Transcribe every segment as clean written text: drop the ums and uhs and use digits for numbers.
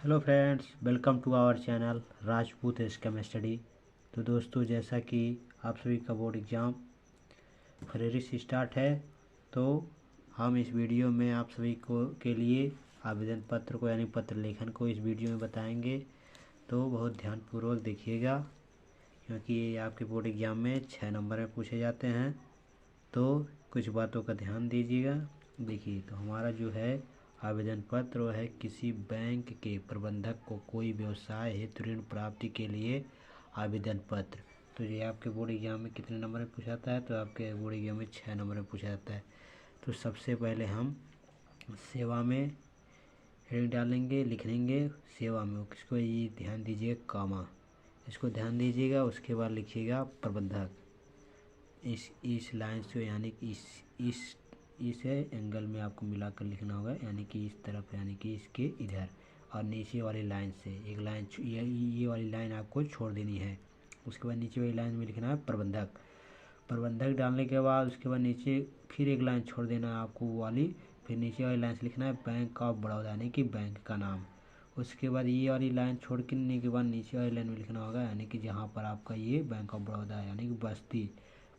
Hello friends, welcome to our channel Rajput स्कम study. तो दोस्तों, जैसा कि आप सभी का बोर्ड एग्ज़ाम फरवरी से स्टार्ट है, तो हम इस वीडियो में आप सभी को के लिए आवेदन पत्र को यानी पत्र लेखन को इस वीडियो में बताएंगे। तो बहुत ध्यानपूर्वक देखिएगा, क्योंकि ये आपके बोर्ड एग्ज़ाम में 6 नंबर में पूछे जाते हैं। तो कुछ बातों का ध्यान दीजिएगा। देखिए, तो हमारा जो है आवेदन पत्र वो है किसी बैंक के प्रबंधक को कोई व्यवसाय हेतु ऋण प्राप्ति के लिए आवेदन पत्र। तो ये आपके बोर्ड एग्जाम में कितने नंबर में पूछा जाता है? तो आपके बोर्ड एग्जाम में 6 नंबर में पूछा जाता है। तो सबसे पहले हम सेवा में हेडिंग डालेंगे, लिख लेंगे सेवा में। किसको? ये ध्यान दीजिए, कामा, इसको ध्यान दीजिएगा। उसके बाद लिखिएगा प्रबंधक। इस लाइन से यानी कि इस एंगल में आपको मिलाकर लिखना होगा, यानी कि इस तरफ, यानी कि इसके इधर। और नीचे वाली लाइन से एक लाइन, ये वाली लाइन आपको छोड़ देनी है। उसके बाद नीचे वाली लाइन में लिखना है प्रबंधक। प्रबंधक डालने के बाद उसके बाद नीचे फिर एक लाइन छोड़ देना है आपको वो वाली। फिर नीचे वाली लाइन से लिखना है बैंक ऑफ बड़ौदा, यानी कि बैंक का नाम। उसके बाद ये वाली लाइन छोड़ के के बाद नीचे वाली लाइन में लिखना होगा, यानी कि जहाँ पर आपका ये बैंक ऑफ बड़ौदा है, यानी कि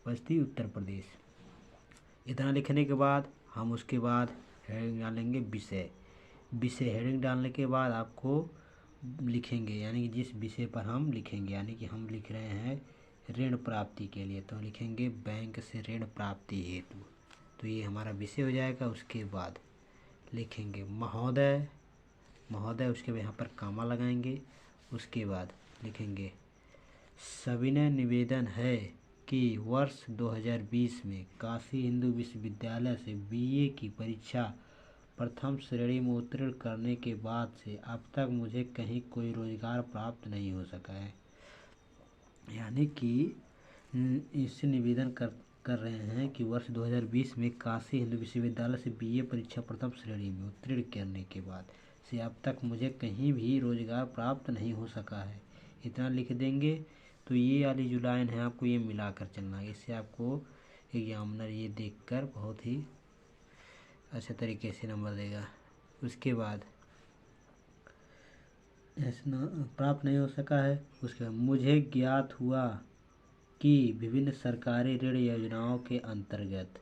बस्ती उत्तर प्रदेश। इतना लिखने के बाद हम उसके बाद हेडिंग डालेंगे विषय। हेडिंग डालने के बाद आपको लिखेंगे, यानी कि जिस विषय पर हम लिखेंगे, यानी कि हम लिख रहे हैं ऋण प्राप्ति के लिए, तो लिखेंगे बैंक से ऋण प्राप्ति हेतु। तो ये हमारा विषय हो जाएगा। उसके बाद लिखेंगे महोदय। उसके बाद यहाँ पर कामा लगाएंगे। उसके बाद लिखेंगे सविनय निवेदन है कि वर्ष 2020 में काशी हिंदू विश्वविद्यालय से बीए की परीक्षा प्रथम श्रेणी में उत्तीर्ण करने के बाद से अब तक मुझे कहीं कोई रोजगार प्राप्त नहीं हो सका है। यानी कि इससे निवेदन कर रहे हैं कि वर्ष 2020 में काशी हिंदू विश्वविद्यालय से बीए परीक्षा प्रथम श्रेणी में उत्तीर्ण करने के बाद से अब तक मुझे कहीं भी रोजगार प्राप्त नहीं हो सका है। इतना लिख देंगे। तो ये वाली जो लाइन है आपको ये मिलाकर चलना है। इससे आपको एग्जामिनर ये देखकर बहुत ही अच्छे तरीके से नंबर देगा। उसके बाद ऐसा प्राप्त नहीं हो सका है। उसके बाद मुझे ज्ञात हुआ कि विभिन्न सरकारी ऋण योजनाओं के अंतर्गत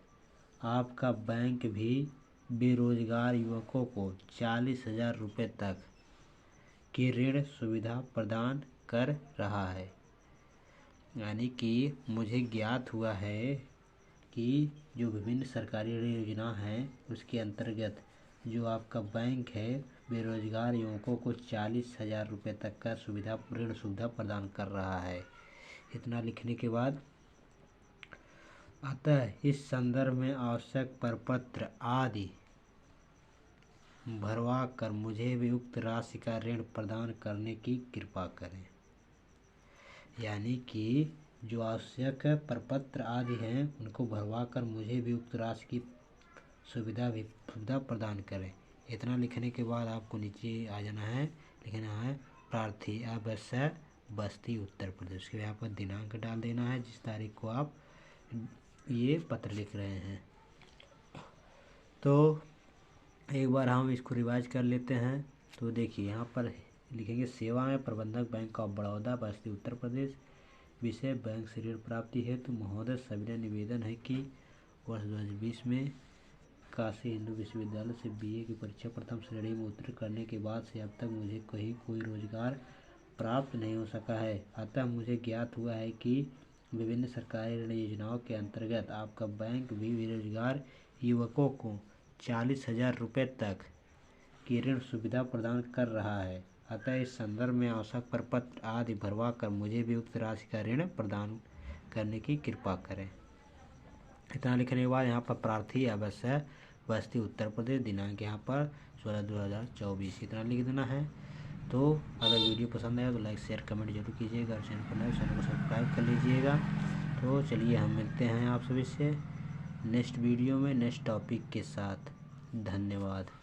आपका बैंक भी बेरोजगार युवकों को 40,000 रुपये तक की ऋण सुविधा प्रदान कर रहा है। यानी कि मुझे ज्ञात हुआ है कि जो विभिन्न सरकारी ऋण योजना है उसके अंतर्गत जो आपका बैंक है बेरोजगार युवकों को 40,000 रुपये तक का ऋण सुविधा प्रदान कर रहा है। इतना लिखने के बाद अतः इस संदर्भ में आवश्यक प्रपत्र आदि भरवा कर मुझे भी उक्त राशि का ऋण प्रदान करने की कृपा करें। यानी कि जो आवश्यक प्रपत्र आदि हैं उनको भरवा कर मुझे भी उक्त राशि की सुविधा प्रदान करें। इतना लिखने के बाद आपको नीचे आ जाना है, लिखना है प्रार्थी अवश्य बस्ती उत्तर प्रदेश। के यहाँ पर दिनांक डाल देना है जिस तारीख को आप ये पत्र लिख रहे हैं। तो एक बार हम इसको रिवाइज कर लेते हैं। तो देखिए, यहाँ पर लिखेंगे सेवा में प्रबंधक बैंक ऑफ बड़ौदा बस्ती उत्तर प्रदेश। विषय बैंक से ऋण प्राप्ति हेतु महोदय सविनय निवेदन है कि वर्ष 2020 में काशी हिंदू विश्वविद्यालय से बीए की परीक्षा प्रथम श्रेणी में उत्तीर्ण करने के बाद से अब तक मुझे कहीं कोई रोजगार प्राप्त नहीं हो सका है। अतः मुझे ज्ञात हुआ है कि विभिन्न सरकारी ऋण योजनाओं के अंतर्गत आपका बैंक भी बेरोजगार युवकों को 40,000 रुपये तक की ऋण सुविधा प्रदान कर रहा है। अतः इस संदर्भ में आवश्यक प्रपत्र आदि भरवा कर मुझे भी उक्त राशि का ऋण प्रदान करने की कृपा करें। इतना लिखने के बाद यहाँ पर प्रार्थी अवश्य बस्ती उत्तर प्रदेश, दिनांक यहाँ पर 16/2024 इतना लिख देना है। तो अगर वीडियो पसंद आया तो लाइक शेयर कमेंट जरूर कीजिएगा और चैनल पर नए चैनल को सब्सक्राइब कर लीजिएगा। तो चलिए, हम मिलते हैं आप सभी से नेक्स्ट वीडियो में नेक्स्ट टॉपिक के साथ। धन्यवाद।